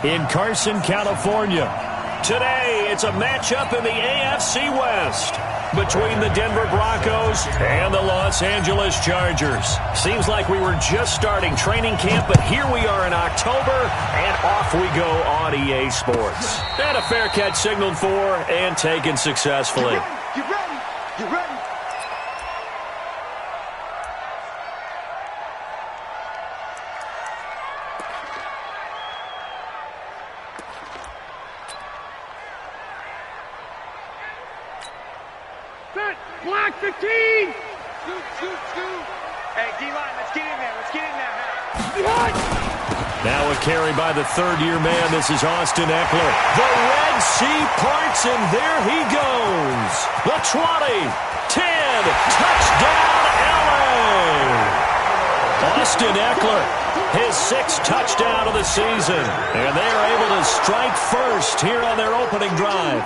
in Carson, California. Today, it's a matchup in the AFC West between the Denver Broncos and the Los Angeles Chargers. Seems like we were just starting training camp, but here we are in October, and off we go on EA Sports. And a fair catch signaled for and taken successfully. Get ready! Get ready! Block 15! Shoot! Hey, D-line, let's get in there. Let's get in there. Now a carry by the third-year man. This is Austin Eckler. The Red Sea parts, and there he goes. The 20, 10, touchdown, LA! Austin Eckler, his 6th touchdown of the season. And they are able to strike first here on their opening drive.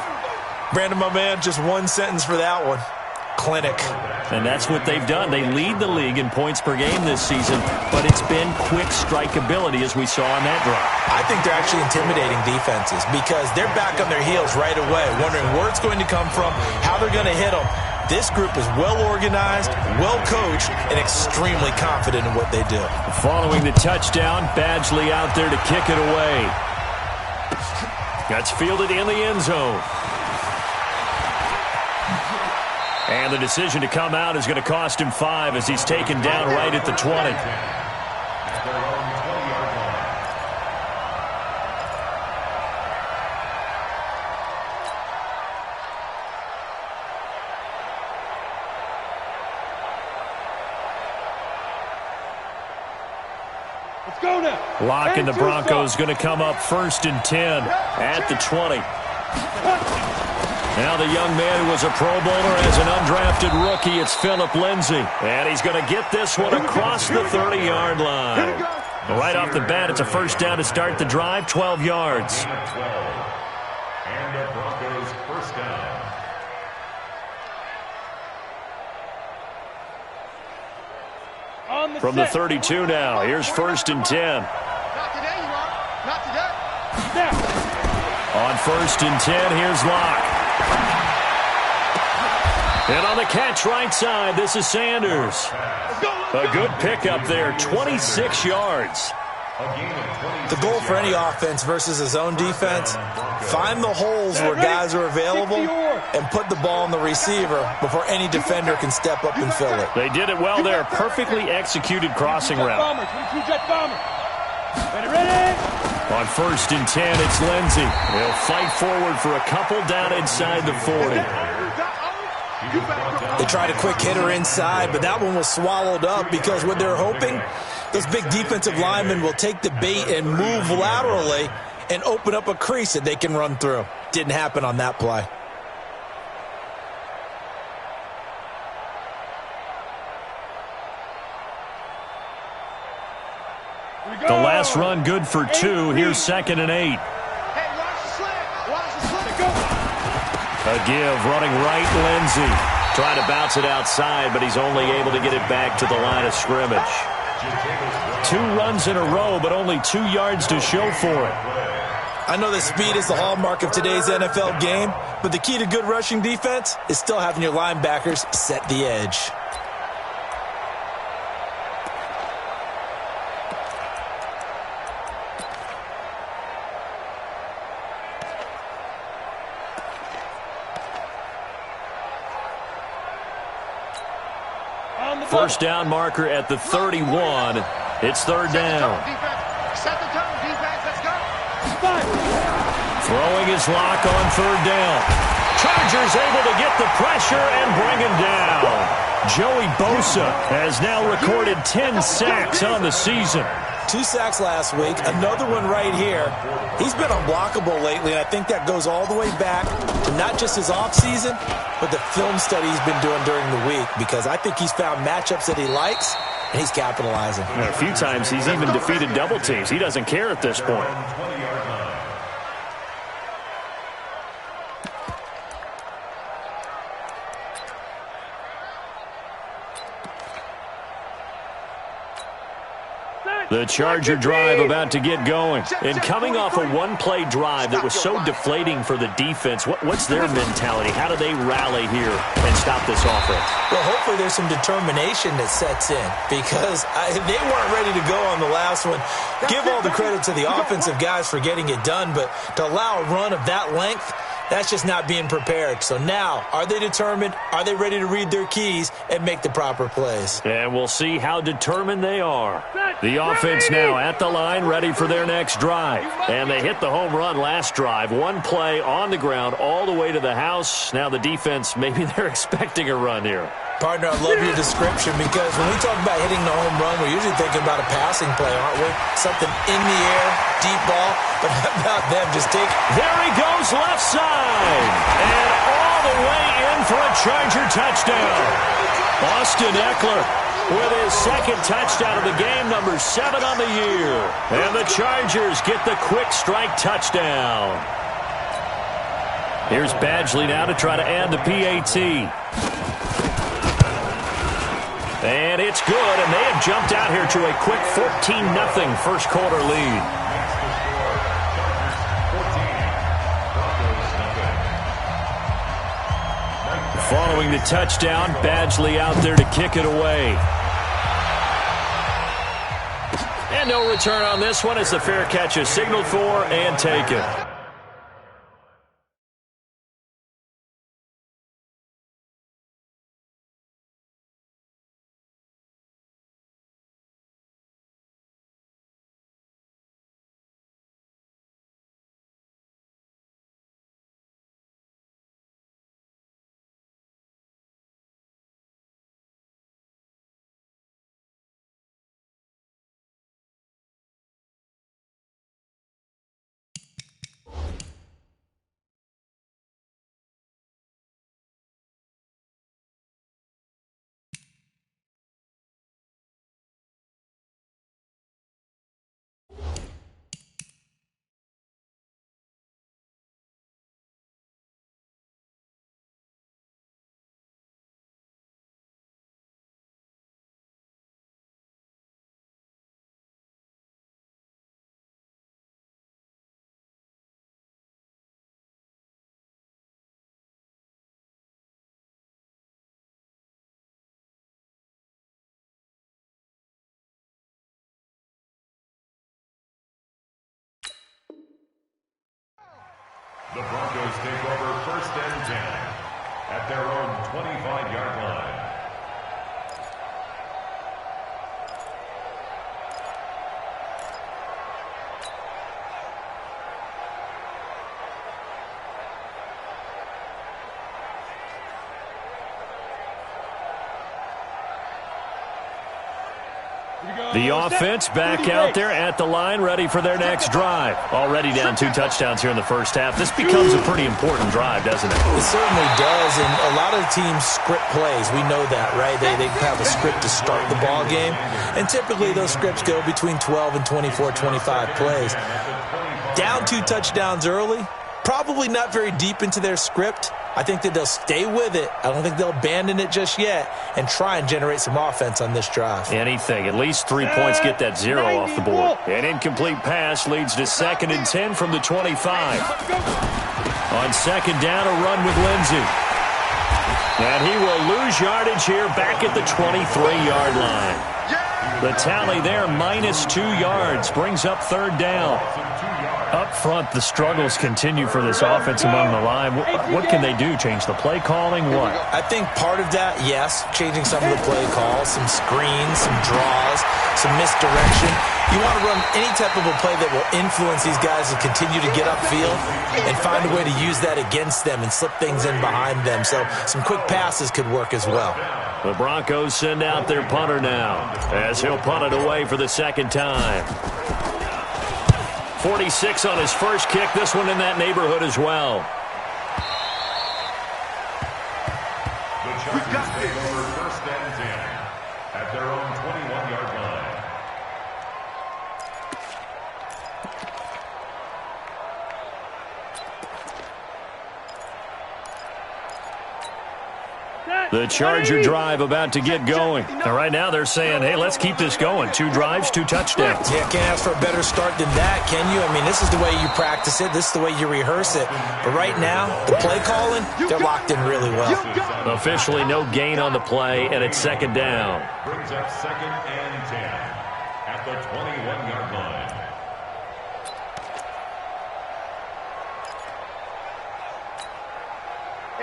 Brandon, my man, just one sentence for that one. Clinic. And that's what they've done. They lead the league in points per game this season, but it's been quick strikeability as we saw on that drive. I think they're actually intimidating defenses because they're back on their heels right away, wondering where it's going to come from, how they're going to hit them. This group is well organized, well coached, and extremely confident in what they do. Following the touchdown, Badgley out there to kick it away. That's fielded in the end zone. And the decision to come out is going to cost him 5 as he's taken down right at the 20. Let's go now. Lock and the Broncos going to come up 1st and 10 at the 20. Now the young man who was a Pro Bowler as an undrafted rookie, it's Phillip Lindsay. And he's going to get this one across the 30-yard line. Right off the bat, it's a first down to start the drive, 12 yards. And the Broncos first down. From the 32 now, here's 1st and 10. Not today, you are. Not today. On 1st and 10, here's Locke. And on the catch right side, this is Sanders. A good pickup there, 26 yards. The goal for any offense versus a zone defense, find the holes where guys are available and put the ball on the receiver before any defender can step up and fill it. They did it well there, perfectly executed crossing route. On 1st and 10, it's Lindsay. He'll fight forward for a couple down inside the 40. They tried a quick hitter inside, but that one was swallowed up because what they're hoping, those big defensive linemen will take the bait and move laterally and open up a crease that they can run through. Didn't happen on that play. The last run good for 2. Here's 2nd and 8. Hey, watch the slant. Watch the slant. A give, running right, Lindsay. Trying to bounce it outside, but he's only able to get it back to the line of scrimmage. 2 runs in a row, but only 2 yards to show for it. I know that speed is the hallmark of today's NFL game, but the key to good rushing defense is still having your linebackers set the edge. First down marker at the 31. It's 3rd down. Set the tone, defense. Let's go. Throwing his Lock on 3rd down. Chargers able to get the pressure and bring him down. Joey Bosa has now recorded 10 sacks on the season. 2 sacks last week, another one right here. He's been unblockable lately, and I think that goes all the way back to not just his offseason, but the film study he's been doing during the week, because I think he's found matchups that he likes, and he's capitalizing. And a few times he's even defeated double teams. He doesn't care at this point. The Charger drive about to get going. And coming off a one-play drive that was so deflating for the defense, what's their mentality? How do they rally here and stop this offense? Well, hopefully there's some determination that sets in because they weren't ready to go on the last one. Give all the credit to the offensive guys for getting it done, but to allow a run of that length, that's just not being prepared. So now, are they determined? Are they ready to read their keys and make the proper plays? And we'll see how determined they are. The offense now at the line, ready for their next drive. And they hit the home run last drive. One play on the ground all the way to the house. Now the defense, maybe they're expecting a run here. Partner, I love your description because when we talk about hitting the home run, we're usually thinking about a passing play, aren't we? Something in the air, deep ball. But how about them just take... There he goes left side. And all the way in for a Charger touchdown. Austin Eckler with his second touchdown of the game, number 7 on the year. And the Chargers get the quick strike touchdown. Here's Badgley now to try to add the PAT. And it's good, and they have jumped out here to a quick 14-0 first quarter lead. Following the touchdown, Badgley out there to kick it away. And no return on this one as the fair catch is signaled for and taken. The Broncos take over 1st and 10 at their own 25-yard line. The offense back out there at the line, ready for their next drive. Already down 2 touchdowns here in the first half. This becomes a pretty important drive, doesn't it? It certainly does, and a lot of teams script plays. We know that, right? They have a script to start the ball game, and typically those scripts go between 12 and 24, 25 plays. Down 2 touchdowns early, probably not very deep into their script. I think that they'll stay with it. I don't think they'll abandon it just yet and try and generate some offense on this drive. Anything. At least 3 points get that 0 off the board. An incomplete pass leads to 2nd and 10 from the 25. On 2nd down, a run with Lindsey. And he will lose yardage here back at the 23-yard line. The tally there, -2 yards, brings up 3rd down. Up front, the struggles continue for this offense among the line. What can they do? Change the play calling? What? I think part of that, yes, changing some of the play calls, some screens, some draws, some misdirection. You want to run any type of a play that will influence these guys to continue to get upfield and find a way to use that against them and slip things in behind them. So some quick passes could work as well. The Broncos send out their punter now as he'll punt it away for the 2nd time. 46 on his first kick. This one in that neighborhood as well. The Chargers take over 1st and 10 at their own 21-yard line. The Charger drive about to get going. And right now they're saying, hey, let's keep this going. 2 drives, 2 touchdowns. Yeah, can't ask for a better start than that, can you? I mean, this is the way you practice it. This is the way you rehearse it. But right now, the play calling, they're locked in really well. Officially no gain on the play, and it's 2nd down. Brings up 2nd and 10 at the 21-yard line.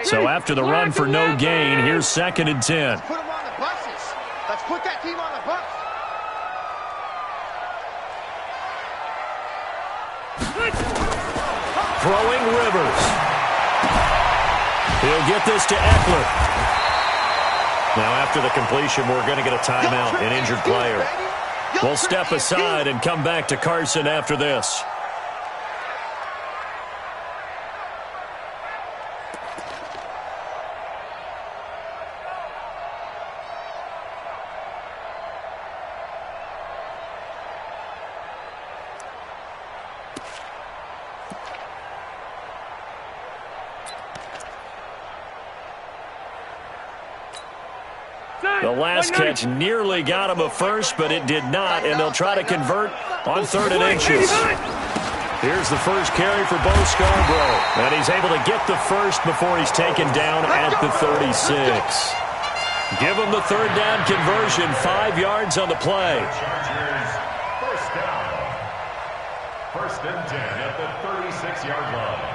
So after the run for no gain, here's 2nd and 10. Let's put them on the buses. Let's put that team on the bus. Throwing Rivers. He'll get this to Eckler. Now after the completion, we're going to get a timeout, an injured player. We'll step aside and come back to Carson after this. The last catch nearly got him a first, but it did not, and they'll try to convert on 3rd and inches. Here's the first carry for Bo Scarborough, and he's able to get the first before he's taken down at the 36. Give him the 3rd down conversion, 5 yards on the play. Chargers, first down. 1st and 10 at the 36-yard line.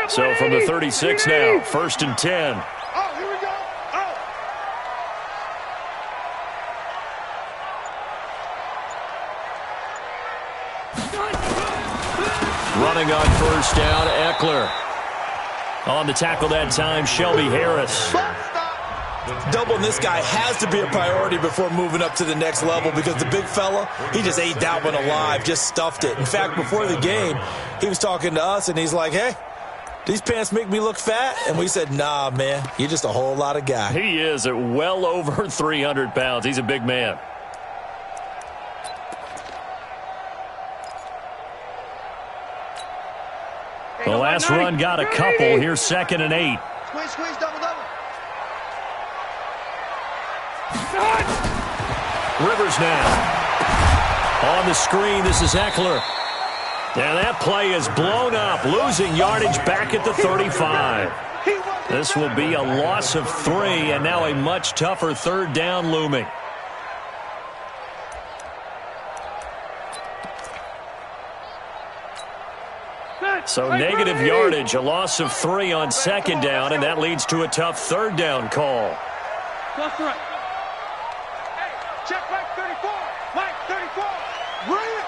So from the 36 now, 1st and 10. Oh, here we go. Oh. Running on 1st down, Eckler. On the tackle that time, Shelby Harris. Doubling this guy has to be a priority before moving up to the next level because the big fella, he just ate that one alive, just stuffed it. In fact, before the game, he was talking to us, and he's like, hey, these pants make me look fat? And we said, nah, man, you're just a whole lot of guy. He is at well over 300 pounds. He's a big man. The last run got a couple. Here's 2nd and 8. Squeeze, squeeze, double, double. Rivers now. On the screen, this is Eckler. And that play is blown up, losing yardage back at the 35. This will be a loss of 3, and now a much tougher 3rd down looming. So negative yardage, a loss of 3 on 2nd down, and that leads to a tough 3rd down call. Left, right. Hey, check Mike 34. Mike 34. Bring it.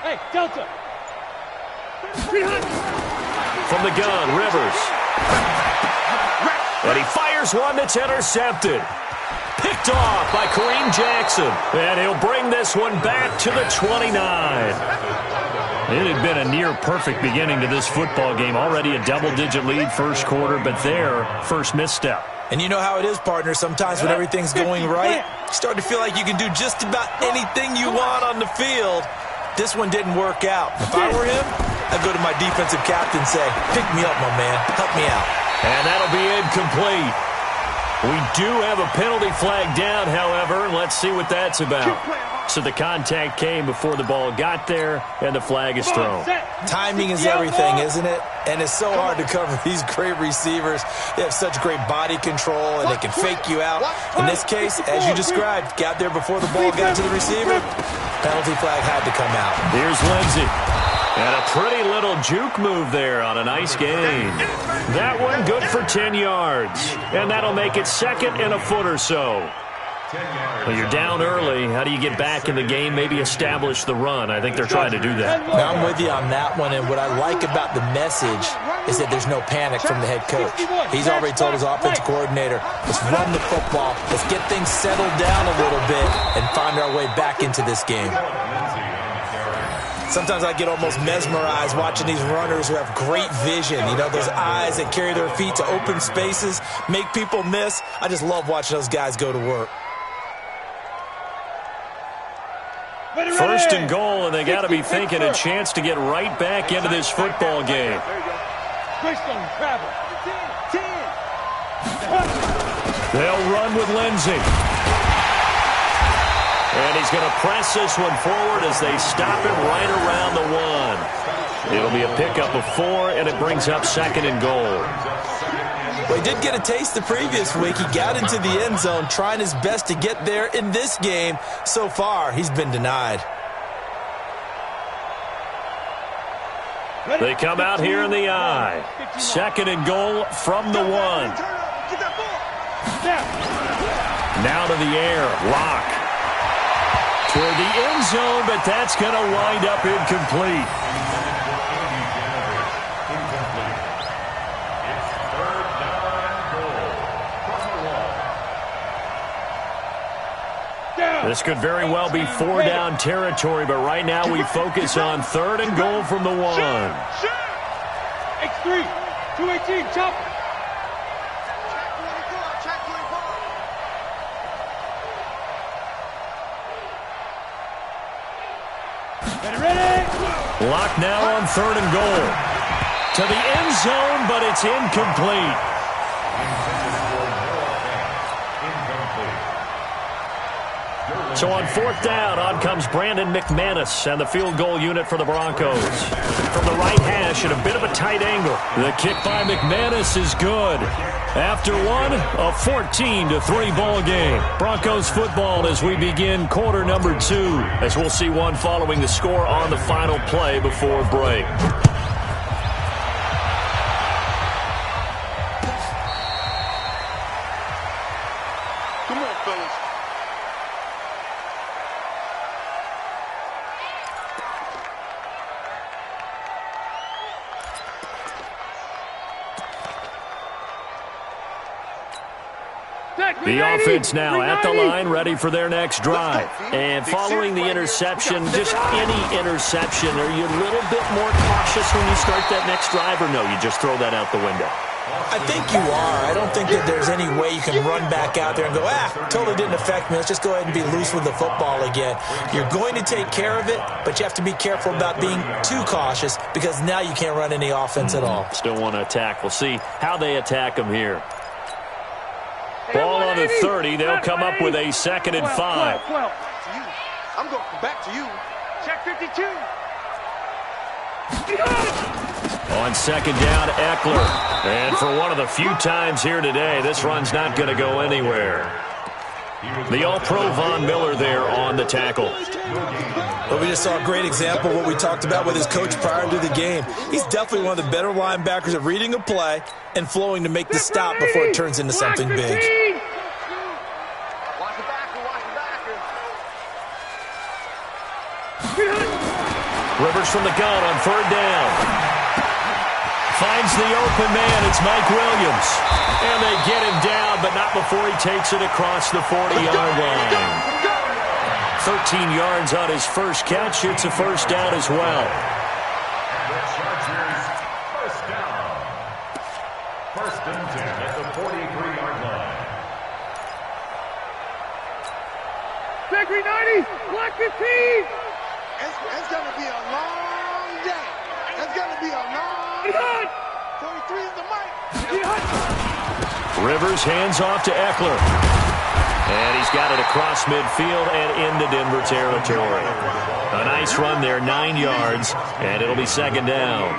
Hey, Delta. From the gun, Rivers. And he fires one that's intercepted. Picked off by Kareem Jackson. And he'll bring this one back to the 29. It had been a near-perfect beginning to this football game. Already a double-digit lead 1st quarter, but their first misstep. And you know how it is, partner. Sometimes when everything's going right, you start to feel like you can do just about anything you want on the field. This one didn't work out. If I were him, I'd go to my defensive captain and say, pick me up, my man. Help me out. And that'll be incomplete. We do have a penalty flag down, however. Let's see what that's about. So the contact came before the ball got there, and the flag is thrown. Timing is everything, isn't it? And it's so hard to cover these great receivers. They have such great body control, and they can fake you out. In this case, as you described, got there before the ball got to the receiver. Penalty flag had to come out. Here's Lindsey. And a pretty little juke move there on a nice gain. That one good for 10 yards. And that'll make it 2nd and a foot or so. Well, you're down early. How do you get back in the game, maybe establish the run? I think they're trying to do that. Now, I'm with you on that one, and what I like about the message is that there's no panic from the head coach. He's already told his offensive coordinator, let's run the football, let's get things settled down a little bit, and find our way back into this game. Sometimes I get almost mesmerized watching these runners who have great vision. You know, those eyes that carry their feet to open spaces, make people miss. I just love watching those guys go to work. First and goal, and they got to be thinking a chance to get right back into this football game. They'll run with Lindsey. And he's going to press this one forward as they stop him right around the 1. It'll be a pickup of 4, and it brings up second and goal. Well, he did get a taste the previous week. He got into the end zone trying his best to get there in this game. So far, he's been denied. They come out here in the I. Second and goal from the 1. Now to the air. Lock. Toward the end zone, but that's going to wind up incomplete. This could very well be 4-down territory, but right now we focus on third and goal from the 1. X3, 218, chopper. Lock now on third and goal. To the end zone, but it's incomplete. So on fourth down, on comes Brandon McManus and the field goal unit for the Broncos. From the right hash at a bit of a tight angle. The kick by McManus is good. After one, a 14-3 ball game. Broncos football as we begin quarter number 2, as we'll see one following the score on the final play before break. Come on, fellas. The offense now at the line, ready for their next drive. And following the interception, just any interception, are you a little bit more cautious when you start that next drive, or no, you just throw that out the window? I think you are. I don't think that there's any way you can run back out there and go, totally didn't affect me. Let's just go ahead and be loose with the football again. You're going to take care of it, but you have to be careful about being too cautious because now you can't run any offense at all. Still want to attack. We'll see how they attack them here. Ball on the 30. They'll come up with a second and 5. I'm going back to you. Check 52. On second down, Eckler. And for one of the few times here today, this run's not going to go anywhere. The All-Pro Von Miller there on the tackle. But we just saw a great example of what we talked about with his coach prior to the game. He's definitely one of the better linebackers at reading a play and flowing to make the stop before it turns into something big. Watch the backer, watch the backer. Rivers from the gun on third down. Finds the open man. It's Mike Williams. And they get him down, but not before he takes it across the 40-yard line. 13 yards on his first catch. It's a first down as well. The Chargers, first down. First and 10 at the 43-yard line. Bakery 90, black 15. It's going to be a long day. It's going to be a long day. 23 is the mic. Rivers hands off to Eckler. And he's got it across midfield and into Denver territory. A nice run there, 9 yards, and it'll be second down.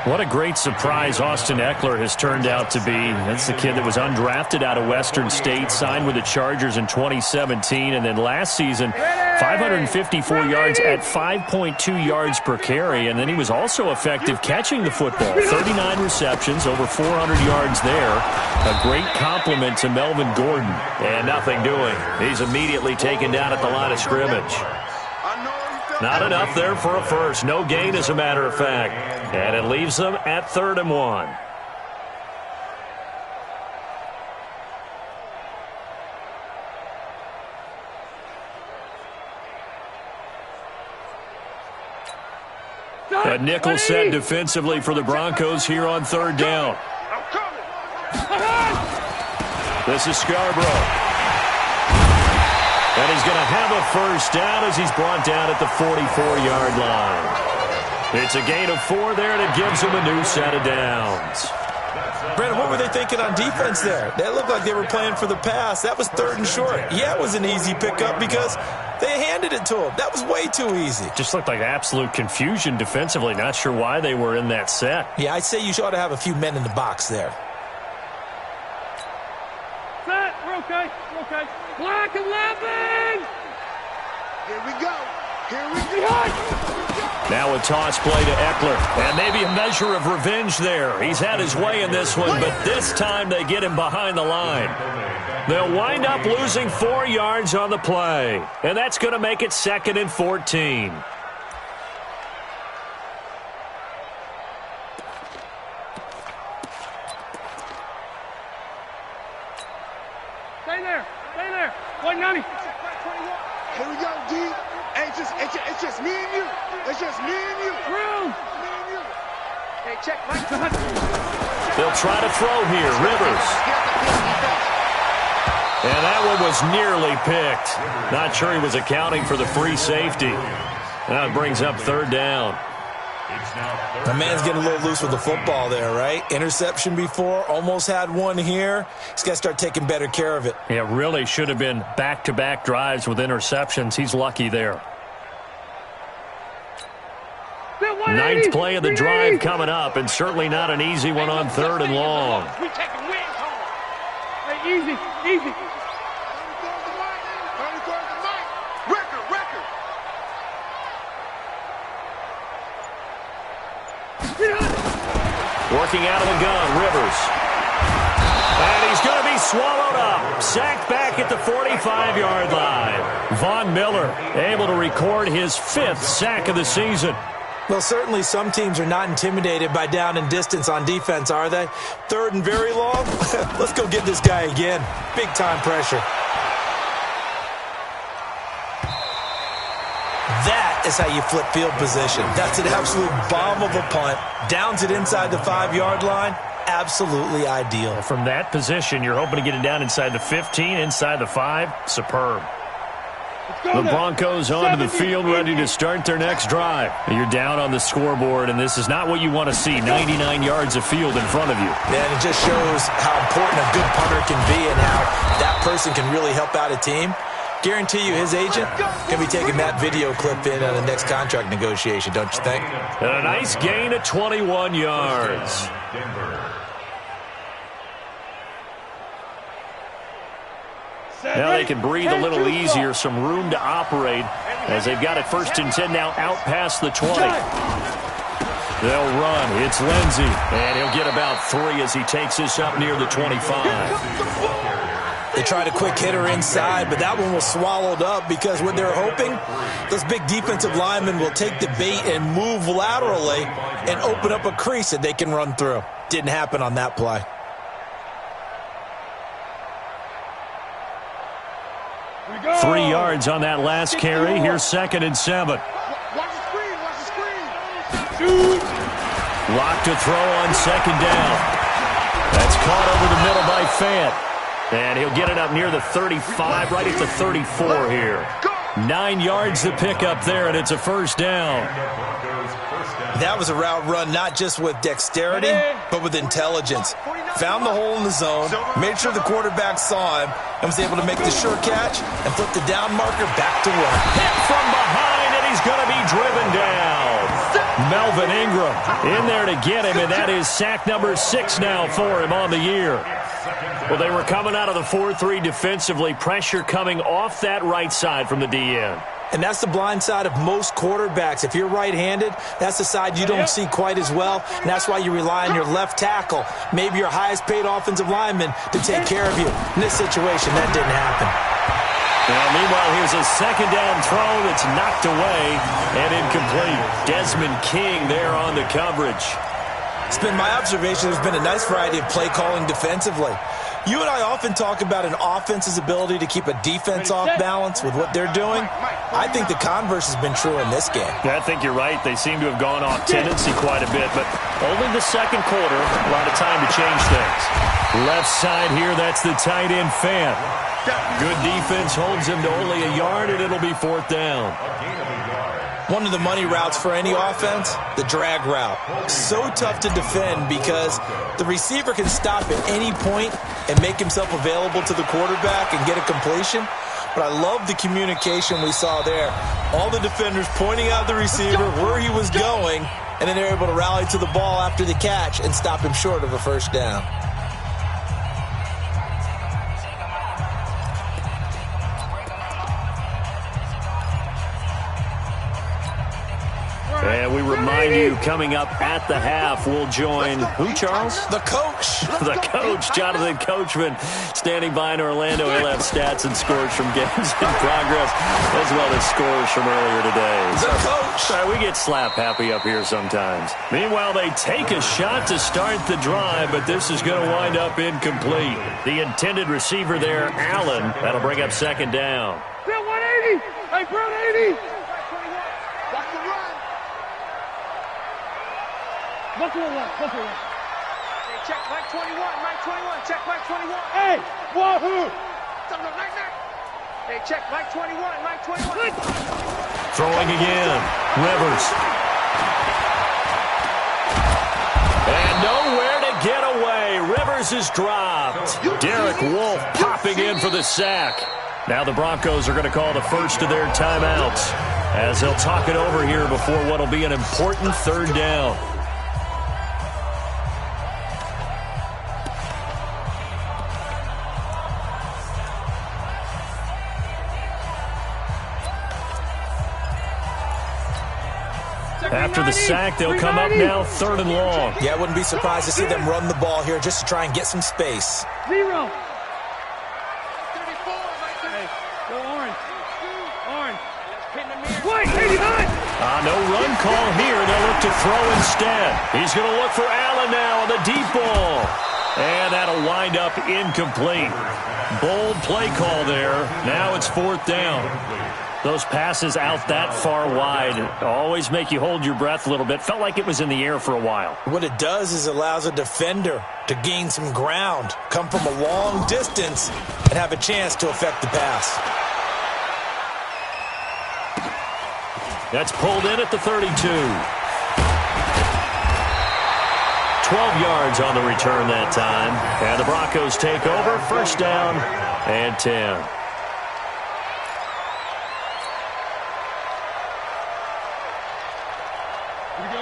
What a great surprise Austin Eckler has turned out to be. That's the kid that was undrafted out of Western State, signed with the Chargers in 2017, and then last season, 554 yards at 5.2 yards per carry, and then he was also effective catching the football. 39 receptions, over 400 yards there. A great compliment to Melvin Gordon, and nothing doing. He's immediately taken down at the line of scrimmage. Not enough there for a first. No gain, as a matter of fact. And it leaves them at 3rd and 1. A nickel set defensively for the Broncos here on third down. This is Scarborough. And he's going to have a first down as he's brought down at the 44-yard line. It's a gain of 4 there, and it gives him a new set of downs. Brandon, what were they thinking on defense there? They looked like they were playing for the pass. That was 3rd and short. Yeah, it was an easy pickup because they handed it to him. That was way too easy. Just looked like absolute confusion defensively. Not sure why they were in that set. Yeah, I'd say you ought to have a few men in the box there. Set. We're okay. We're okay. Black 11. Here we go. Here we go. Now a toss play to Eckler. And maybe a measure of revenge there. He's had his way in this one, but this time they get him behind the line. They'll wind up losing 4 yards on the play. And that's going to make it 2nd and 14. Stay there. Stay there. 190. Here we go, D. Hey, it's just me and you. It's just me and you. Through. Me and you. Hey, check Mike. They'll try to throw here. Rivers. And that one was nearly picked. Not sure he was accounting for the free safety. Now it brings up 3rd down. The man's getting a little loose with the football there, right? Interception before, almost had one here. He's got to start taking better care of it. Yeah, really should have been back-to-back drives with interceptions. He's lucky there. 9th play of the drive coming up, and certainly not an easy one on 3rd and long. We taking wins home. Hey, easy, easy. Record. Working out of the gun, Rivers. And he's going to be swallowed up. Sacked back at the 45-yard line. Von Miller able to record his 5th sack of the season. Well, certainly some teams are not intimidated by down and distance on defense, are they? 3rd and very long? Let's go get this guy again. Big-time pressure. That is how you flip field position. That's an absolute bomb of a punt. Downs it inside the 5-yard line. Absolutely ideal. From that position, you're hoping to get it down inside the 15, inside the 5. Superb. The Broncos onto the field, ready to start their next drive. You're down on the scoreboard, and this is not what you want to see. 99 yards of field in front of you. Man, it just shows how important a good punter can be and how that person can really help out a team. Guarantee you his agent can be taking that video clip in on the next contract negotiation, don't you think? And a nice gain of 21 yards. Now they can breathe a little easier, some room to operate as they've got it 1st and 10 now out past the 20. They'll run. It's Lindsey, and he'll get about 3 as he takes this up near the 25. They tried a quick hitter inside, but that one was swallowed up because what they're hoping, those big defensive linemen will take the bait and move laterally and open up a crease that they can run through. Didn't happen on that play. Go. 3 yards on that last carry. Here's 2nd and 7. Watch the screen. Shoot. Lock to throw on 2nd down. That's caught over the middle by Fant. And he'll get it up near the 35, right at the 34 here. 9 yards to pick up there, and it's a 1st down. That was a route run not just with dexterity, but with intelligence. Found the hole in the zone, made sure the quarterback saw him, and was able to make the sure catch and flip the down marker back to run. Hit from behind, and he's going to be driven down. Melvin Ingram in there to get him, and that is sack number 6 now for him on the year. Well, they were coming out of the 4-3 defensively. Pressure coming off that right side from the DN. And that's the blind side of most quarterbacks. If you're right-handed, that's the side you don't see quite as well, and that's why you rely on your left tackle, maybe your highest-paid offensive lineman, to take care of you. In this situation, that didn't happen. Well, meanwhile, here's a 2nd down throw that's knocked away and incomplete. Desmond King there on the coverage. It's been my observation there's been a nice variety of play calling defensively. You and I often talk about an offense's ability to keep a defense off balance with what they're doing. I think the converse has been true in this game. Yeah, I think you're right. They seem to have gone off tendency quite a bit, but only the second quarter, a lot of time to change things. Left side here, that's the tight end fan. Good defense holds him to only a yard, and it'll be 4th down. One of the money routes for any offense, the drag route. So tough to defend because the receiver can stop at any point and make himself available to the quarterback and get a completion. But I love the communication we saw there. All the defenders pointing out the receiver, where he was going, and then they're able to rally to the ball after the catch and stop him short of a first down. And we remind you, coming up at the half, we'll join who, Charles? The coach. The coach, Jonathan Coachman, standing by in Orlando. He'll have stats and scores from games in progress, as well as scores from earlier today. The coach. Sorry, we get slap happy up here sometimes. Meanwhile, they take a shot to start the drive, but this is going to wind up incomplete. The intended receiver there, Allen. That'll bring up 2nd down. 180. Hey, Brown 80. Look to the left, look to the left. Hey, check Mike 21, Mike 21, check Mike 21. Hey, wahoo! Hey, check Mike 21, Mike 21. Throwing again. Rivers. And nowhere to get away. Rivers is dropped. Derek Wolfe popping in for the sack. Now the Broncos are going to call the first of their timeouts as they'll talk it over here before what will be an important 3rd down. After the sack, they'll come up now 3rd and long. Yeah, I wouldn't be surprised to see them run the ball here just to try and get some space. 0. 34, Mike 34. Hey, go orange. Orange. White, 89. No run call here. They'll look to throw instead. He's going to look for Allen now on the deep ball. And that'll wind up incomplete. Bold play call there. Now it's 4th down. Those passes out that far wide always make you hold your breath a little bit. Felt like it was in the air for a while. What it does is allows a defender to gain some ground, come from a long distance, and have a chance to affect the pass. That's pulled in at the 32. 12 yards on the return that time. And the Broncos take over. 1st down and 10.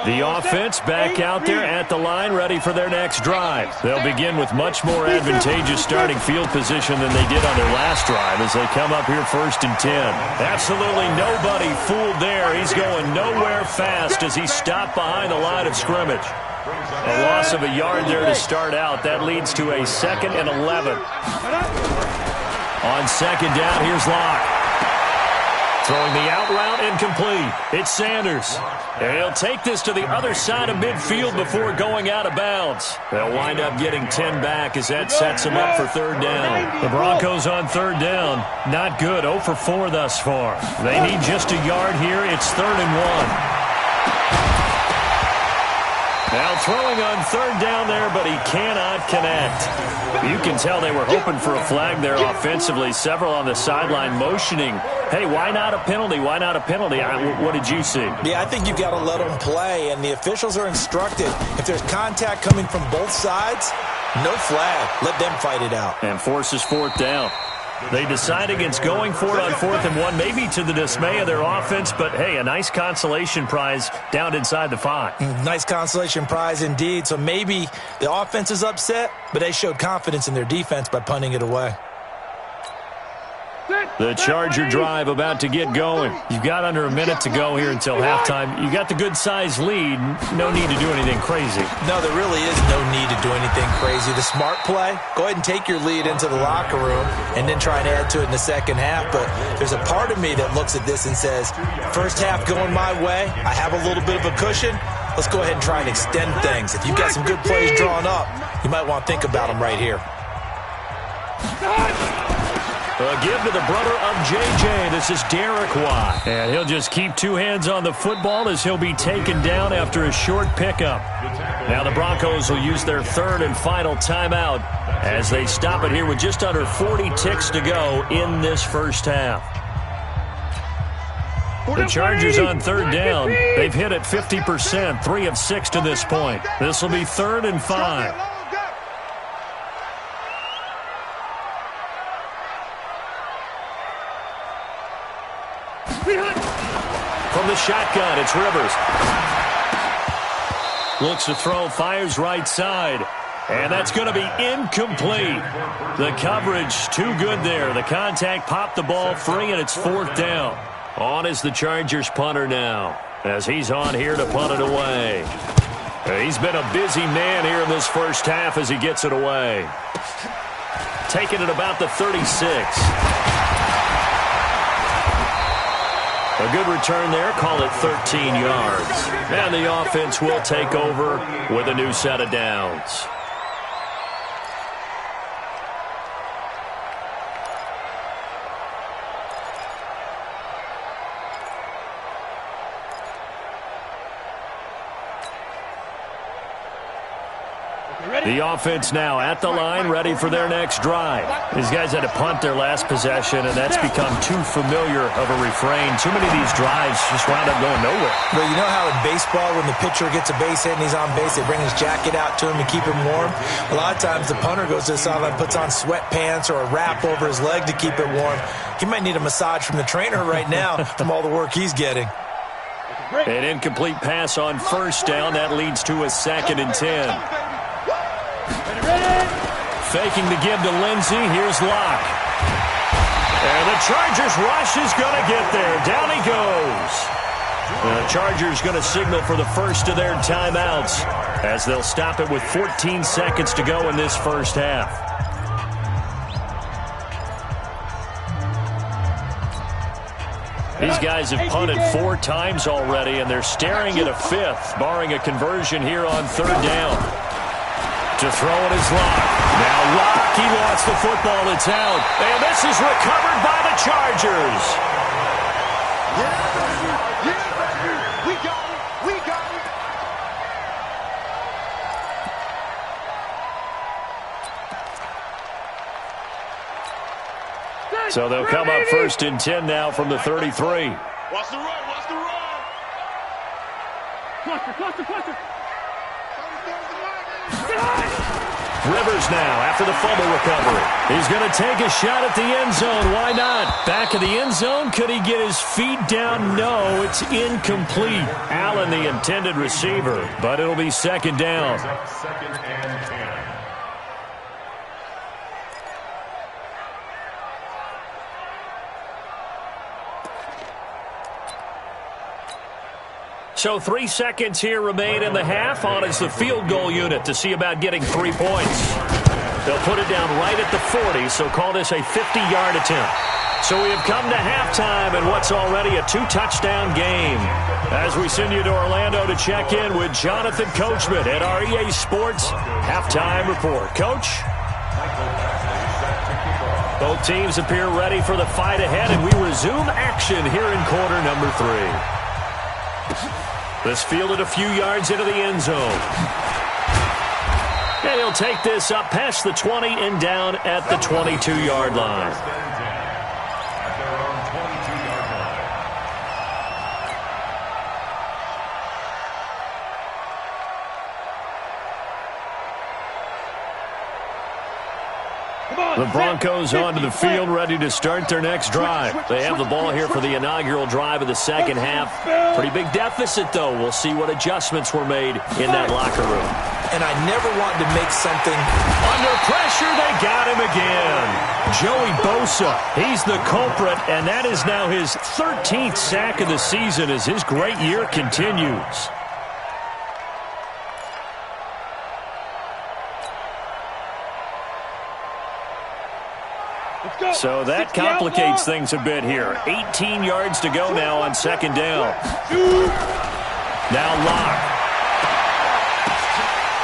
The offense back out there at the line, ready for their next drive. They'll begin with much more advantageous starting field position than they did on their last drive as they come up here 1st and 10. Absolutely nobody fooled there. He's going nowhere fast as he stopped behind the line of scrimmage. A loss of a yard there to start out. That leads to a 2nd and 11. On 2nd down, here's Locke. Throwing the out route incomplete. It's Sanders. And he'll take this to the other side of midfield before going out of bounds. They'll wind up getting 10 back as that sets them up for 3rd down. The Broncos on 3rd down. Not good. 0 for 4 thus far. They need just a yard here. It's 3rd and 1. Now throwing on 3rd down there, but he cannot connect. You can tell they were hoping for a flag there offensively. Several on the sideline motioning, hey, why not a penalty? Why not a penalty? What did you see? Yeah, I think you've got to let them play, and the officials are instructed. If there's contact coming from both sides, no flag. Let them fight it out. And forces 4th down. They decide against going for it on 4th and 1, maybe to the dismay of their offense, but, hey, a nice consolation prize down inside the 5. Nice consolation prize indeed. So maybe the offense is upset, but they showed confidence in their defense by punting it away. The Charger drive about to get going. You've got under a minute to go here until halftime. You got the good-sized lead. No need to do anything crazy. No, there really is no need to do anything crazy. The smart play, go ahead and take your lead into the locker room and then try and add to it in the second half. But there's a part of me that looks at this and says, first half going my way, I have a little bit of a cushion. Let's go ahead and try and extend things. If you've got some good plays drawn up, you might want to think about them right here. A give to the brother of J.J. This is Derek Watt. And he'll just keep two hands on the football as he'll be taken down after a short pickup. Now the Broncos will use their third and final timeout as they stop it here with just under 40 ticks to go in this first half. The Chargers on third down. They've hit it 50%, 3 of 6 to this point. This will be 3rd and 5. From the shotgun, it's Rivers. Looks to throw, fires right side. And that's going to be incomplete. The coverage too good there. The contact popped the ball free, and it's 4th down. On is the Chargers punter now, as he's on here to punt it away. He's been a busy man here in this first half as he gets it away. Taking it about the 36. A good return there, call it 13 yards. And the offense will take over with a new set of downs. The offense now at the line, ready for their next drive. These guys had to punt their last possession, and that's become too familiar of a refrain. Too many of these drives just wound up going nowhere. Well, you know how in baseball, when the pitcher gets a base hit and he's on base, they bring his jacket out to him to keep him warm? A lot of times the punter goes to the sideline, puts on sweatpants or a wrap over his leg to keep it warm. He might need a massage from the trainer right now from all the work he's getting. An incomplete pass on first down. That leads to a 2nd and 10. Faking the give to Lindsey. Here's Locke. And the Chargers rush is going to get there. Down he goes. The Chargers going to signal for the first of their timeouts as they'll stop it with 14 seconds to go in this first half. These guys have punted 4 times already, and they're staring at a 5th, barring a conversion here on 3rd down. To throw it is Locke. Now Locke, he lost the football. It's out. And this is recovered by the Chargers. Yeah, we got it. We got it. So they'll come up 1st and 10 now from the 33. Watch the run. Watch the run. Cluster. Rivers now after the fumble recovery. He's going to take a shot at the end zone. Why not? Back of the end zone. Could he get his feet down? No, it's incomplete. Allen, the intended receiver, but it'll be 2nd down. 2nd and 10. So 3 seconds here remain in the half. On is the field goal unit to see about getting 3 points. They'll put it down right at the 40, so call this a 50-yard attempt. So we have come to halftime in what's already a 2-touchdown game. As we send you to Orlando to check in with Jonathan Coachman at our EA Sports Halftime Report. Coach? Both teams appear ready for the fight ahead, and we resume action here in quarter number 3. This fielded a few yards into the end zone. And he'll take this up past the 20 and down at the 22-yard line. At their own 22-yard line. The Broncos onto the field, ready to start their next drive. They have the ball here for the inaugural drive of the second half. Pretty big deficit, though. We'll see what adjustments were made in that locker room. And I never wanted to make something. Under pressure, they got him again. Joey Bosa, he's the culprit, and that is now his 13th sack of the season as his great year continues. So that complicates things a bit here. 18 yards to go now on 2nd down. Now Locke.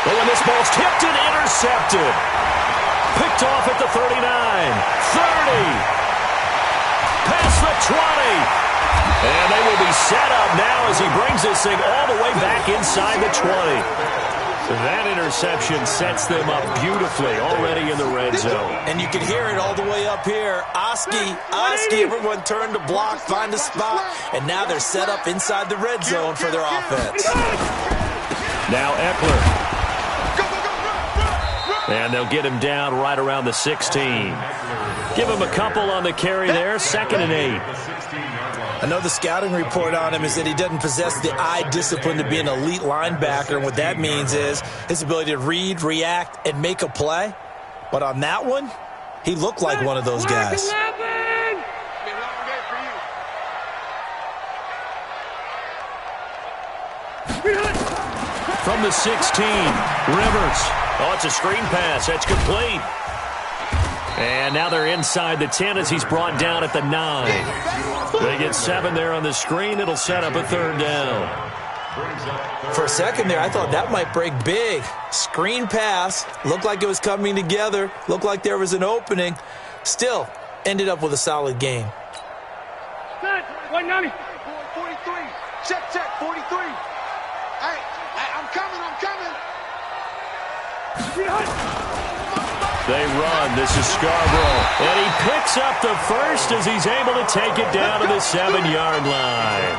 Oh, and this ball's tipped and intercepted. Picked Picked off at the 39, 30, past the 20. And they will be set up now as he brings this thing all the way back inside the 20. That interception sets them up beautifully already in the red zone. And you can hear it all the way up here. Oski, everyone turned to block, find a spot, and now they're set up inside the red zone for their offense. Now Eckler. And they'll get him down right around the 16. Give him a couple on the carry there, 2nd and 8. I know the scouting report on him is that he doesn't possess the eye discipline to be an elite linebacker. And what that means is his ability to read, react, and make a play. But on that one, he looked like one of those guys. From the 16, Rivers. Oh, it's a screen pass. That's complete. And now they're inside the 10 as he's brought down at the 9. They get 7 there on the screen. It'll set up a 3rd down. For a second there, I thought that might break big. Screen pass. Looked like it was coming together. Looked like there was an opening. Still, ended up with a solid game. Set, 190. 43. Check, 43. Hey, I'm coming. They run. This is Scarborough. And he picks up the first as he's able to take it down to the 7-yard line.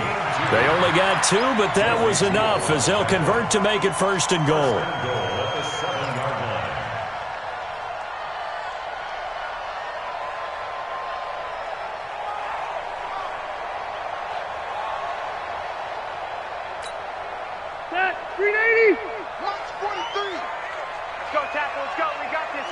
They only got 2, but that was enough as they'll convert to make it 1st and goal. Set, 380. March 43. Let's go, tackle. Let's go. We got this.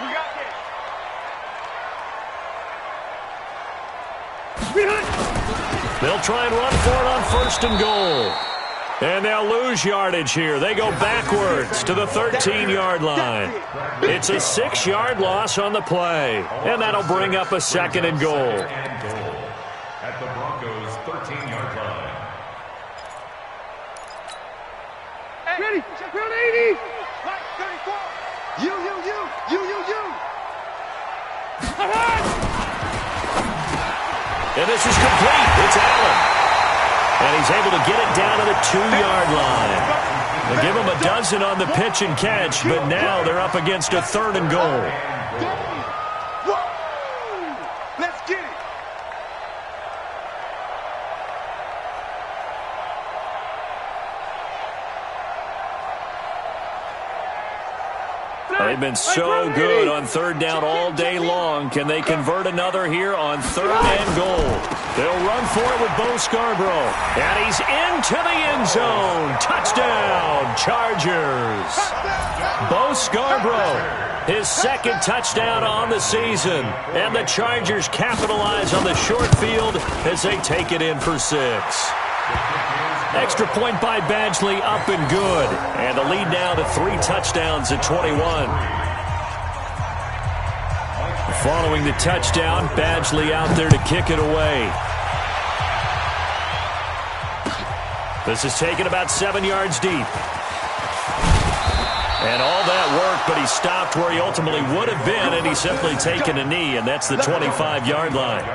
They'll try and run for it on 1st and goal. And they'll lose yardage here. They go backwards to the 13-yard line. It's a 6-yard loss on the play. And that'll bring up a 2nd and goal. At the Broncos' 13-yard line. Ready. Round 80. Right, 34. You. And this is complete. It's Allen. And he's able to get it down to the 2-yard line. They give him a dozen on the pitch and catch, but now they're up against a 3rd and goal. Let's get it. They've been so good on 3rd down all day long. Can they convert another here on 3rd and goal? They'll run for it with Bo Scarborough. And he's into the end zone. Touchdown, Chargers. Bo Scarborough, his 2nd touchdown on the season. And the Chargers capitalize on the short field as they take it in for 6. Extra point by Badgley, up and good. And the lead now to 3 touchdowns at 21. Following the touchdown, Badgley out there to kick it away. This is taken about 7 yards deep. And all that work, but he stopped where he ultimately would have been, and he's simply taken a knee, and that's the 25-yard line.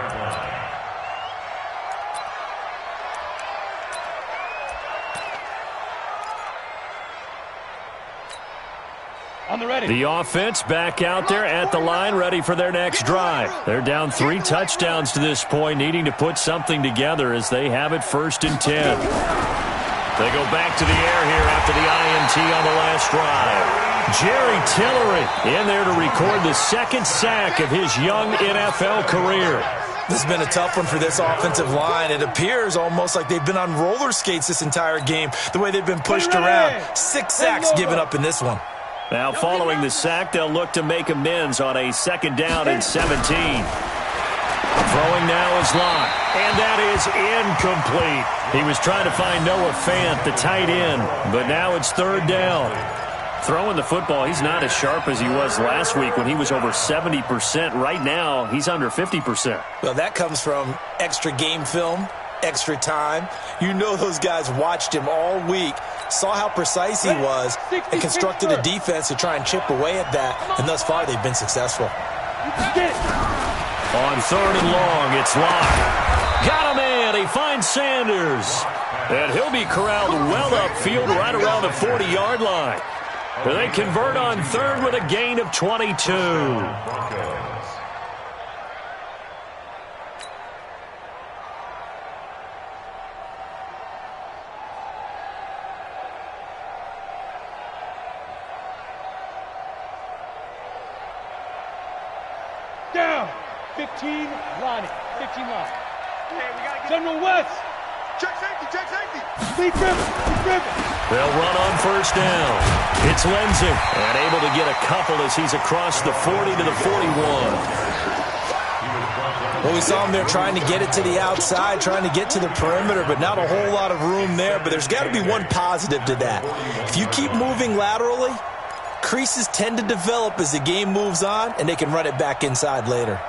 On the ready. The offense back out there at the line, ready for their next drive. They're down 3 touchdowns to this point, needing to put something together as they have it 1st and 10. They go back to the air here after the INT on the last drive. Jerry Tillery in there to record the 2nd sack of his young NFL career. This has been a tough one for this offensive line. It appears almost like they've been on roller skates this entire game, the way they've been pushed around. 6 sacks given up in this one. Now, following the sack, they'll look to make amends on a 2nd down and 17. Throwing now is Locke, and that is incomplete. He was trying to find Noah Fant, the tight end, but now it's 3rd down. Throwing the football, he's not as sharp as he was last week when he was over 70%. Right now, he's under 50%. Well, that comes from extra game film, extra time. You know those guys watched him all week, saw how precise he was, and constructed a defense to try and chip away at that, and thus far they've been successful. Get it. On 3rd and long, it's Locke. Got him in. He finds Sanders. And he'll be corralled well upfield right around the 40-yard line. They convert on 3rd with a gain of 22. Down. 15 line. 15 line. General West. Check safety, check safety. Lead driven. They'll run on 1st down. It's Lindsay. And able to get a couple as he's across the 40 to the 41. Well, we saw him there trying to get it to the outside, trying to get to the perimeter, but not a whole lot of room there. But there's got to be one positive to that. If you keep moving laterally, creases tend to develop as the game moves on, and they can run it back inside later.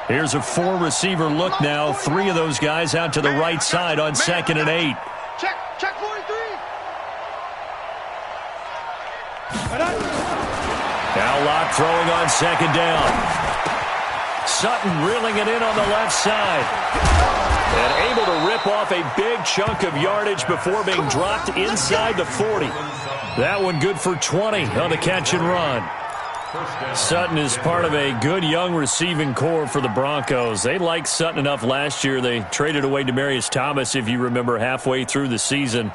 Here's a 4-receiver look now. 3 of those guys out to the right side on 2nd and 8. Check 43. Now Locke throwing on 2nd down. Sutton reeling it in on the left side. And able to rip off a big chunk of yardage before being dropped inside the 40. That one good for 20 on the catch and run. Sutton is part of a good young receiving core for the Broncos. They liked Sutton enough last year. They traded away Demaryius Thomas, if you remember, halfway through the season.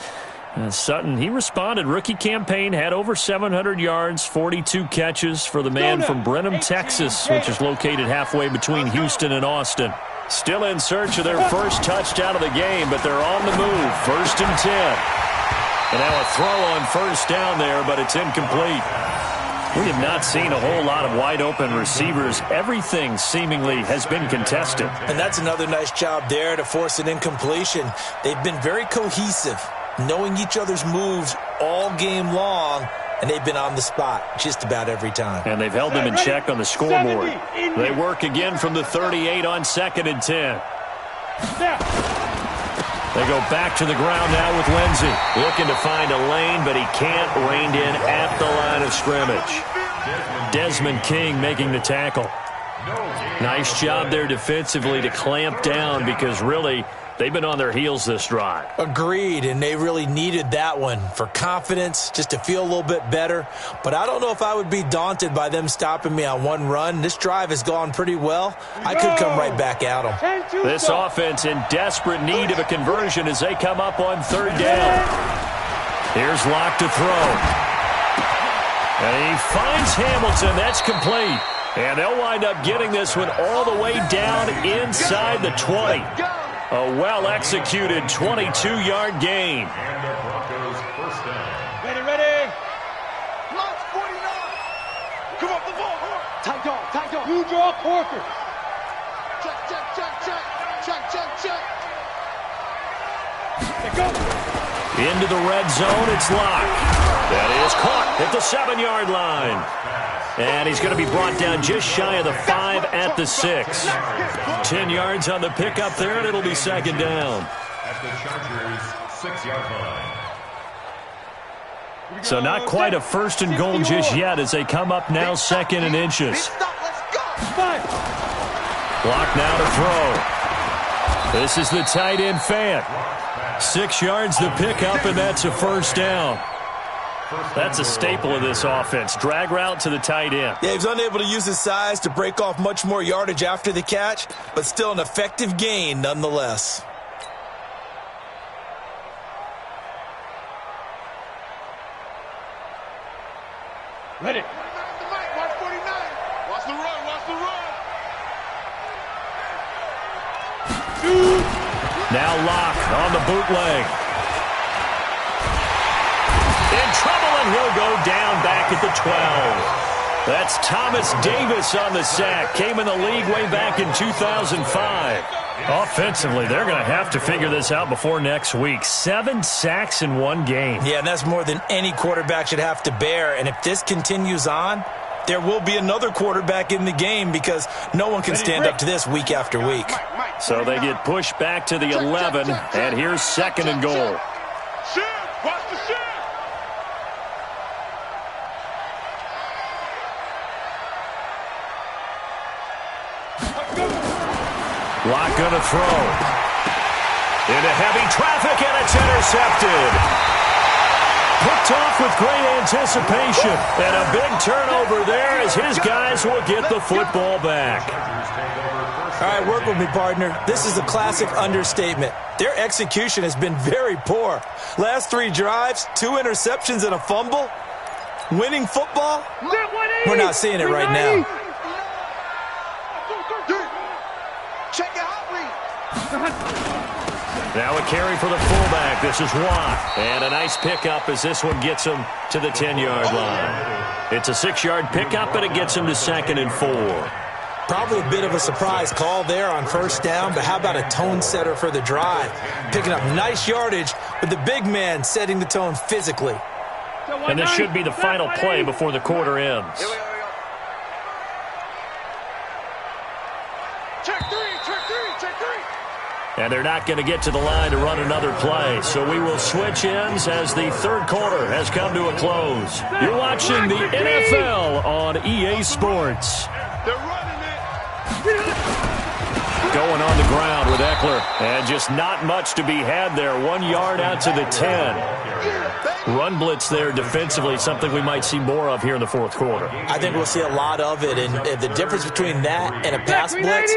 Sutton, he responded. Rookie campaign, had over 700 yards, 42 catches for the man from Brenham, Texas, which is located halfway between Houston and Austin. Still in search of their first touchdown of the game, but they're on the move. 1st and 10. And now a throw on 1st down there, but it's incomplete. We have not seen a whole lot of wide-open receivers. Everything seemingly has been contested. And that's another nice job there to force an incompletion. They've been very cohesive, knowing each other's moves all game long, and they've been on the spot just about every time. And they've held them in check on the scoreboard. They work again from the 38 on 2nd and 10. They go back to the ground now with Lindsay. Looking to find a lane, but he can't. Reined in at the line of scrimmage. Desmond King making the tackle. Nice job there defensively to clamp down because really they've been on their heels this drive. Agreed, and they really needed that one for confidence, just to feel a little bit better. But I don't know if I would be daunted by them stopping me on one run. This drive has gone pretty well. I could come right back at them. This offense in desperate need of a conversion as they come up on 3rd down. Here's Locke to throw. And he finds Hamilton. That's complete. And they'll wind up getting this one all the way down inside the 20. A well-executed 22-yard gain. And the Broncos 1st down. Ready. Launch 49. Come on, the ball. Tight dog. You draw Corker. Check. Let go. Into the red zone, it's Locke. That is caught at the 7-yard line. And he's going to be brought down just shy of the 5 at the 6. 10 yards on the pickup there, and it'll be 2nd down. At the Chargers 6-yard line. So not quite a 1st and goal just yet as they come up now 2nd and inches. Locke now to throw. This is the tight end fan. 6 yards the pickup, and that's a 1st down. That's a staple of this offense. Drag route to the tight end. Yeah, he's unable to use his size to break off much more yardage after the catch, but still an effective gain nonetheless. Ready. Watch 49. Watch the run. Now Locke on the bootleg. In trouble, and he'll go down back at the 12. That's Thomas Davis on the sack. Came in the league way back in 2005. Offensively, they're going to have to figure this out before next week. 7 sacks in one game. Yeah, and that's more than any quarterback should have to bear. And if this continues on, there will be another quarterback in the game because no one can stand up to this week after week. So they get pushed back to the 11, and here's 2nd and goal. Shift! Watch the shift! Lock gonna throw. Into heavy traffic, and it's intercepted. Picked off with great anticipation. And a big turnover there as his guys will get the football back. All right, work with me, partner. This is a classic understatement. Their execution has been very poor. Last 3 drives, 2 interceptions and a fumble. Winning football? We're not seeing it right now. Check your hot read. Now a carry for the fullback. This is Watt. And a nice pickup as this one gets him to the 10-yard line. It's a 6-yard pickup, and it gets him to 2nd and 4. Probably a bit of a surprise call there on first down, but how about a tone setter for the drive? Picking up nice yardage with the big man setting the tone physically. And this should be the final play before the quarter ends. Here we go. Check 3, check 3, check 3. And they're not going to get to the line to run another play. So we will switch ends as the third quarter has come to a close. You're watching the NFL on EA Sports. They're running it. Going on the ground with Eckler. And just not much to be had there. 1 yard out to the 10. Run blitz there defensively, something we might see more of here in the fourth quarter. I think we'll see a lot of it, and the difference between that and a pass blitz,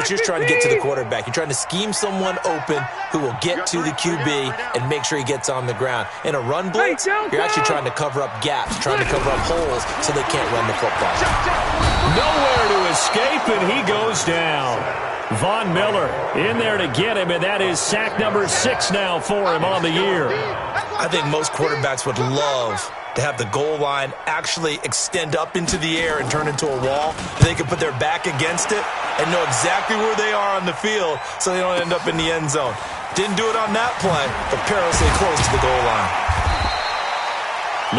you're trying to get to the quarterback. You're trying to scheme someone open who will get to the QB and make sure he gets on the ground. In a run blitz, you're actually trying to cover up gaps, trying to cover up holes so they can't run the football. Nowhere to escape, and he goes down. Von Miller in there to get him, and that is sack number 6 now for him on the year. I think most quarterbacks would love to have the goal line actually extend up into the air and turn into a wall. They can put their back against it and know exactly where they are on the field so they don't end up in the end zone. Didn't do it on that play, but perilously close to the goal line.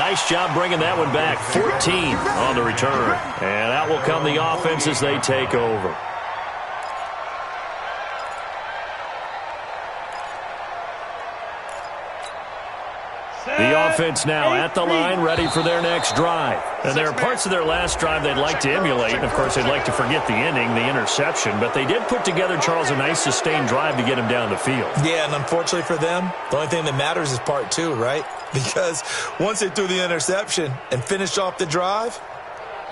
Nice job bringing that one back. 14 on the return. And out will come the offense as they take over. The offense now at the line, ready for their next drive. And there are parts of their last drive they'd like to emulate. And, of course, they'd like to forget the ending, the interception. But they did put together, Charles, a nice sustained drive to get him down the field. Yeah, and unfortunately for them, the only thing that matters is part 2, right? Because once they threw the interception and finished off the drive,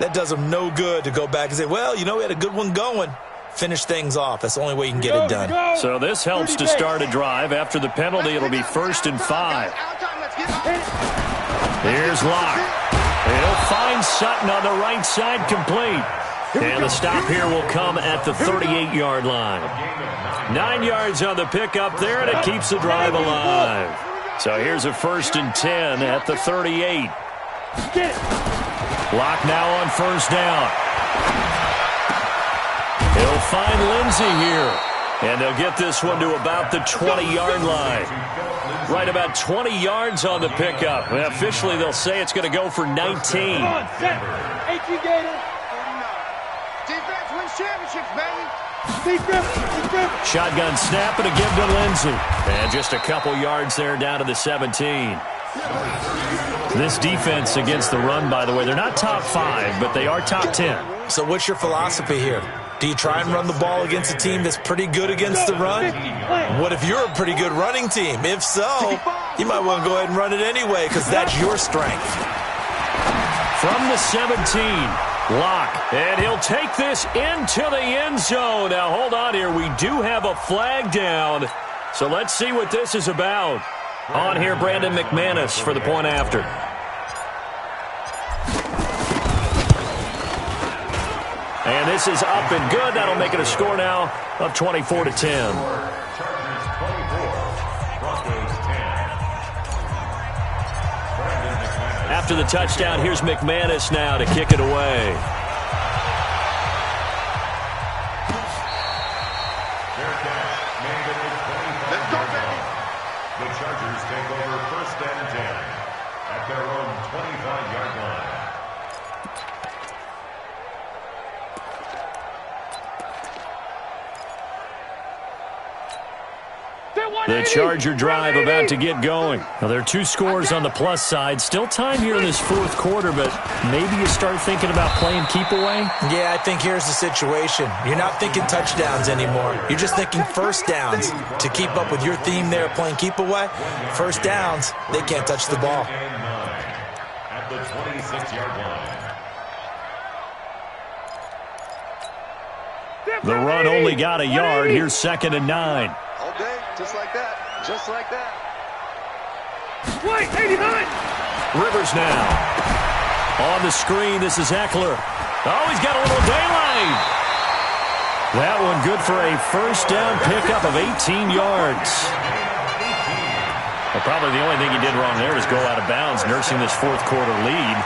that does them no good to go back and say, well, you know, we had a good one going. Finish things off. That's the only way you can get it done. So this helps to start a drive. After the penalty, it'll be 1st and 5. Here's Locke. He'll find Sutton on the right side, complete. And the stop here will come at the 38-yard line. 9 yards on the pickup there, and it keeps the drive alive. So here's a 1st and 10 at the 38. Locke now on first down. He'll find Lindsey here. And they'll get this one to about the 20-yard line. Right about 20 yards on the pickup. And officially, they'll say it's going to go for 19. Defense wins championships, baby. Shotgun snap and a give to Lindsey. And just a couple yards there down to the 17. This defense against the run, by the way, they're not top 5, but they are top 10. So what's your philosophy here? Do you try and run the ball against a team that's pretty good against the run? What if you're a pretty good running team? If so, you might want to go ahead and run it anyway because that's your strength. From the 17, Locke. And he'll take this into the end zone. Now, hold on here. We do have a flag down. So let's see what this is about. On here, Brandon McManus for the point after. And this is up and good. That'll make it a score now of 24-10. Chargers 24, Broncos 10. After the touchdown, here's McManus now to kick it away. Their catch made at the 25-yard line. The Chargers take over 1st and 10 at their own 25-yard line. The Charger drive about to get going. Now, there are 2 scores on the plus side. Still time here in this fourth quarter, but maybe you start thinking about playing keep away? Yeah, I think here's the situation. You're not thinking touchdowns anymore. You're just thinking first downs. To keep up with your theme there playing keep away, first downs, they can't touch the ball. At the 26-yard line. The run only got a yard. Here's 2nd and 9. All day, just like that. Just like that. Wait, 89! Rivers now. On the screen, this is Eckler. Oh, he's got a little daylight. That one good for a first down pickup of 18 yards. Well, probably the only thing he did wrong there was go out of bounds, nursing this fourth quarter lead.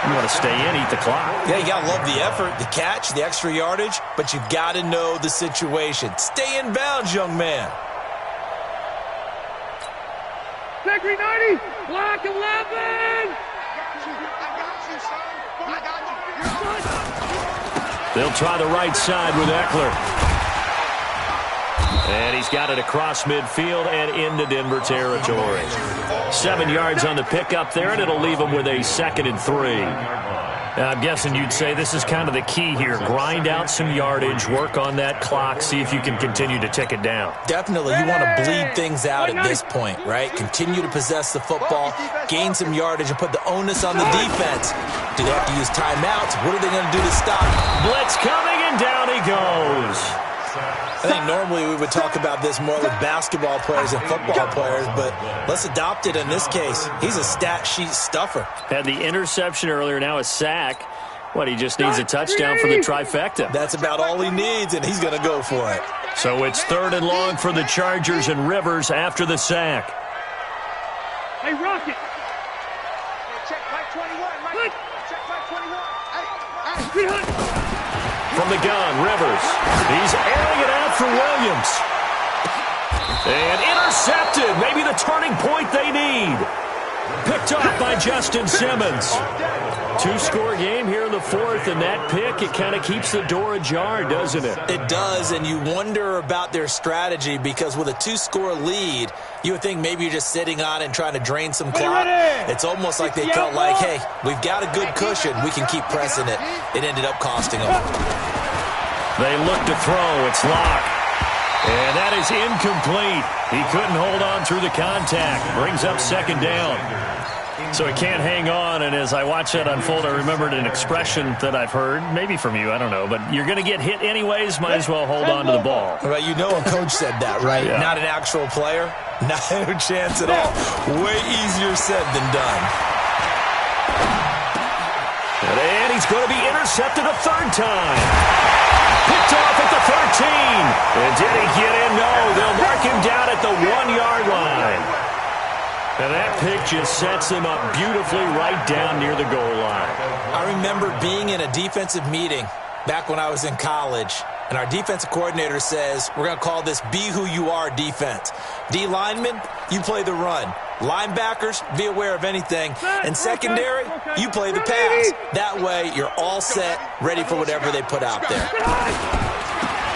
You want to stay in, eat the clock. Yeah, you got to love the effort, the catch, the extra yardage, but you got to know the situation. Stay in bounds, young man. Secondary 90! Block 11! I got you, son. I got you. They'll try the right side with Eckler. And he's got it across midfield and into Denver territory. 7 yards on the pickup there, and it'll leave him with a 2nd and 3. I'm guessing you'd say this is kind of the key here. Grind out some yardage, work on that clock, see if you can continue to tick it down. Definitely, you want to bleed things out at this point, right? Continue to possess the football, gain some yardage, and put the onus on the defense. Do they have to use timeouts? What are they going to do to stop? Blitz coming, and down he goes. I think normally we would talk about this more with basketball players and football players, but let's adopt it in this case. He's a stat sheet stuffer. Had the interception earlier, now a sack. What, he just needs a touchdown for the trifecta. That's about all he needs, and he's going to go for it. So it's 3rd and long for the Chargers, and Rivers after the sack. Hey, Rocket! Check Mike 21, Mike. Check Mike 21. Good hunt! From the gun, Rivers. He's airing it out for Williams. And intercepted. Maybe the turning point they need. Picked off by Justin Simmons. 2-score game here in the fourth, and that pick, it kind of keeps the door ajar, doesn't it? It does, and you wonder about their strategy because with a 2-score lead, you would think maybe you're just sitting on it and trying to drain some clock. It's almost like they felt like, hey, we've got a good cushion. We can keep pressing it. It ended up costing them. They look to throw. It's Locke. And that is incomplete. He couldn't hold on through the contact. Brings up 2nd down. So he can't hang on, and as I watch that unfold, I remembered an expression that I've heard, maybe from you, I don't know, but you're going to get hit anyways, might as well hold on to the ball. Right, you know a coach said that, right? Yeah. Not an actual player? Not a chance at all. Way easier said than done. And he's going to be intercepted a 3rd time. Picked off at the 13. And did he get in? No, they'll mark him down at the 1-yard line. And that pick just sets him up beautifully right down near the goal line. I remember being in a defensive meeting back when I was in college, and our defensive coordinator says, we're going to call this Be Who You Are defense. D linemen, you play the run. Linebackers, be aware of anything. And secondary, you play the pass. That way, you're all set, ready for whatever they put out there.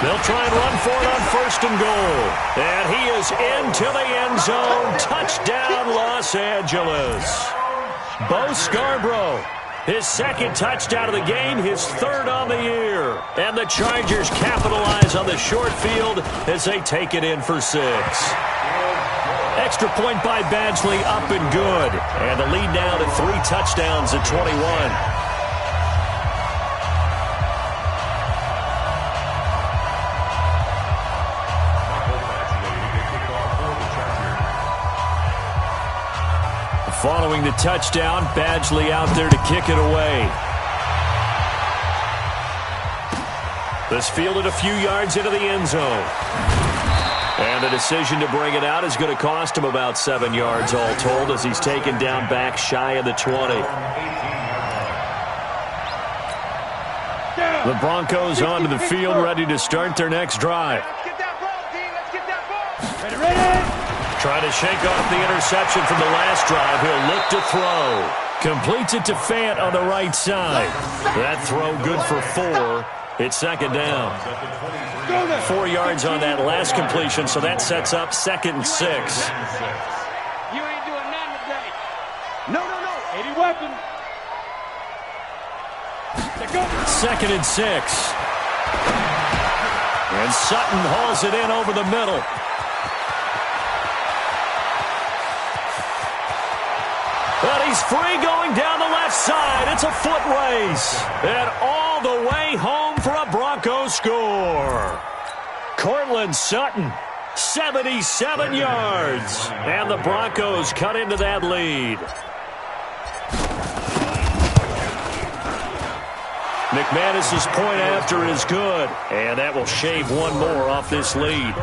They'll try and run for it on 1st and goal. And he is into the end zone. Touchdown, Los Angeles. Bo Scarborough, his 2nd touchdown of the game, his 3rd on the year. And the Chargers capitalize on the short field as they take it in for 6. Extra point by Badgley, up and good. And the lead now to 3 touchdowns at 21. Following the touchdown, Badgley out there to kick it away. This fielded a few yards into the end zone. And the decision to bring it out is going to cost him about 7 yards all told as he's taken down back shy of the 20. The Broncos onto the field ready to start their next drive. Let's get that ball, D. Let's get that ball. Ready! Trying to shake off the interception from the last drive. He'll look to throw. Completes it to Fant on the right side. That throw good for 4. It's second down. 4 yards on that last completion, so that sets up 2nd and 6. You ain't doing nothing today. No. 80 weapons. 2nd and 6. And Sutton hauls it in over the middle. But he's free going down the left side. It's a foot race. And all the way home for a Broncos score. Cortland Sutton, 77 yards. And the Broncos cut into that lead. McManus's point after is good. And that will shave one more off this lead.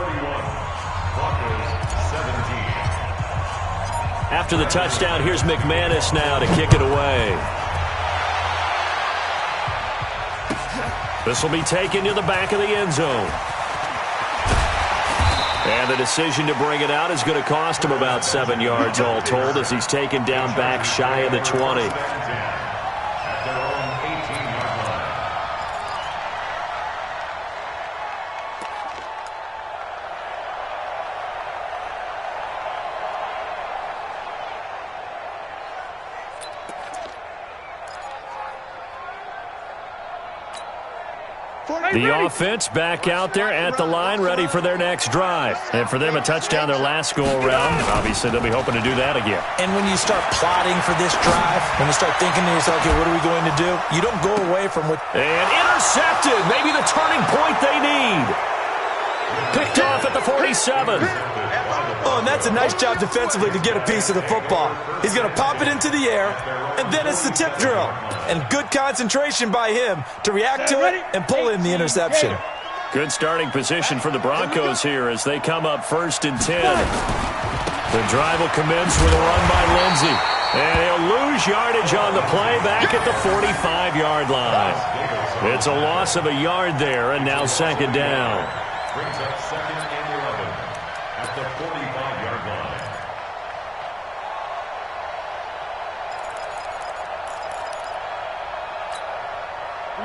After the touchdown, here's McManus now to kick it away. This will be taken to the back of the end zone. And the decision to bring it out is going to cost him about 7 yards all told as he's taken down back shy of the 20. The offense back out there at the line, ready for their next drive. And for them, a touchdown their last go-around. Obviously, they'll be hoping to do that again. And when you start plotting for this drive, when you start thinking to yourself, okay, what are we going to do? You don't go away from what... And intercepted. Maybe the turning point they need. Picked off at the 47. Oh, and that's a nice job defensively to get a piece of the football. He's going to pop it into the air, and then it's the tip drill. And good concentration by him to react to it and pull in the interception. Good starting position for the Broncos here as they come up 1st and 10. The drive will commence with a run by Lindsey. And he'll lose yardage on the play back at the 45-yard line. It's a loss of a yard there, and now 2nd down. Brings up 2nd and 11 at the 45-yard line.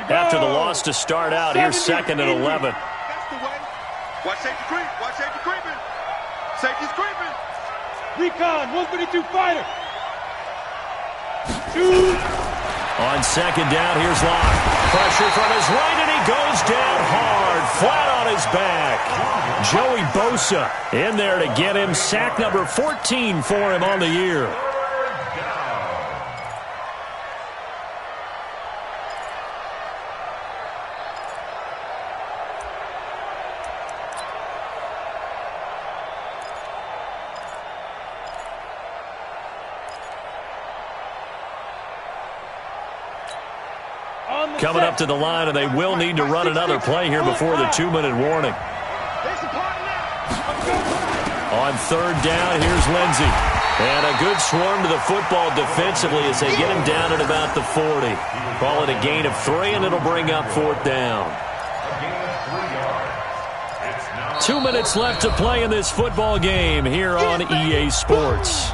After the loss to start out, here's 2nd and 11. That's the way. Watch safety creep. Watch safety creeping. Safety's creeping. Recon, 132 fighter. Shoot. On 2nd down, here's Locke. Pressure from his right, and he goes down hard, flat on his back. Joey Bosa in there to get him. Sack number 14 for him on the year. Coming up to the line, and they will need to run another play here before the 2-minute warning. On 3rd down, here's Lindsey. And a good swarm to the football defensively as they get him down at about the 40. Call it a gain of 3, and it'll bring up 4th down. 2 minutes left to play in this football game here on EA Sports.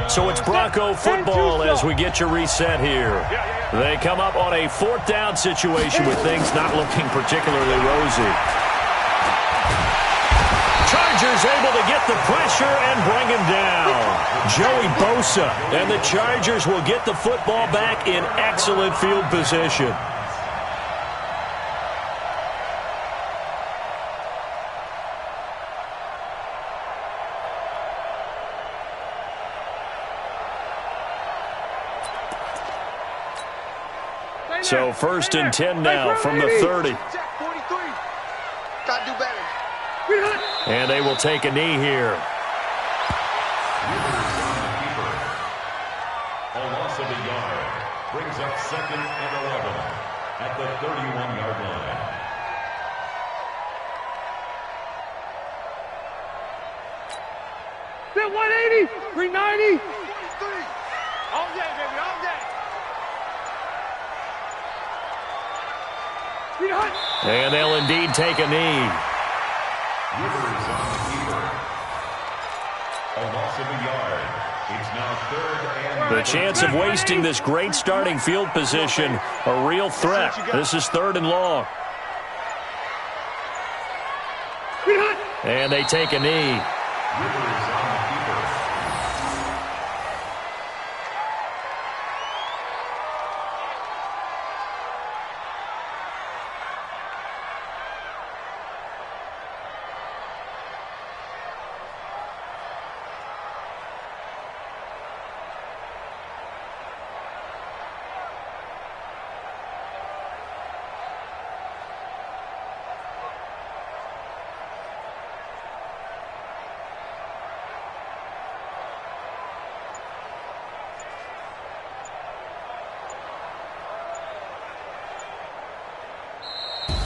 So it's Bronco football as we get you reset here. They come up on a 4th down situation with things not looking particularly rosy. Chargers able to get the pressure and bring him down. Joey Bosa, and the Chargers will get the football back in excellent field position. So 1st and 10 now from the 30. Gotta do better. And they will take a knee here. A loss of a yard brings up 2nd and 11 at the 31-yard line. Set 180, 390. 43. All day, baby, all day. And they'll indeed take a knee. A loss of a yard. It's now 3rd and... The chance of wasting this great starting field position, a real threat. This is 3rd and long. And they take a knee. Rivers on the keeper.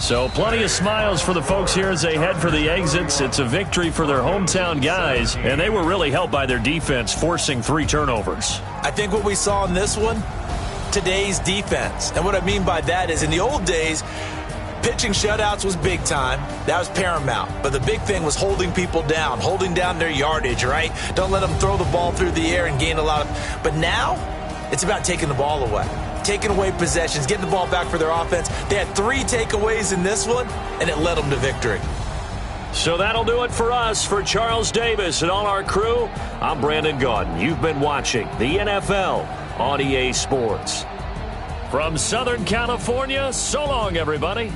So plenty of smiles for the folks here as they head for the exits. It's a victory for their hometown guys, and they were really helped by their defense, forcing 3 turnovers. I think what we saw in this one, today's defense. And what I mean by that is in the old days, pitching shutouts was big time. That was paramount. But the big thing was holding people down, holding down their yardage, right? Don't let them throw the ball through the air and gain a lot of... But now, it's about taking the ball away. Taking away possessions, getting the ball back for their offense. They had 3 takeaways in this one, and it led them to victory. So that'll do it for us. For Charles Davis and all our crew, I'm Brandon Gaudin. You've been watching the NFL on EA Sports. From Southern California, so long, everybody.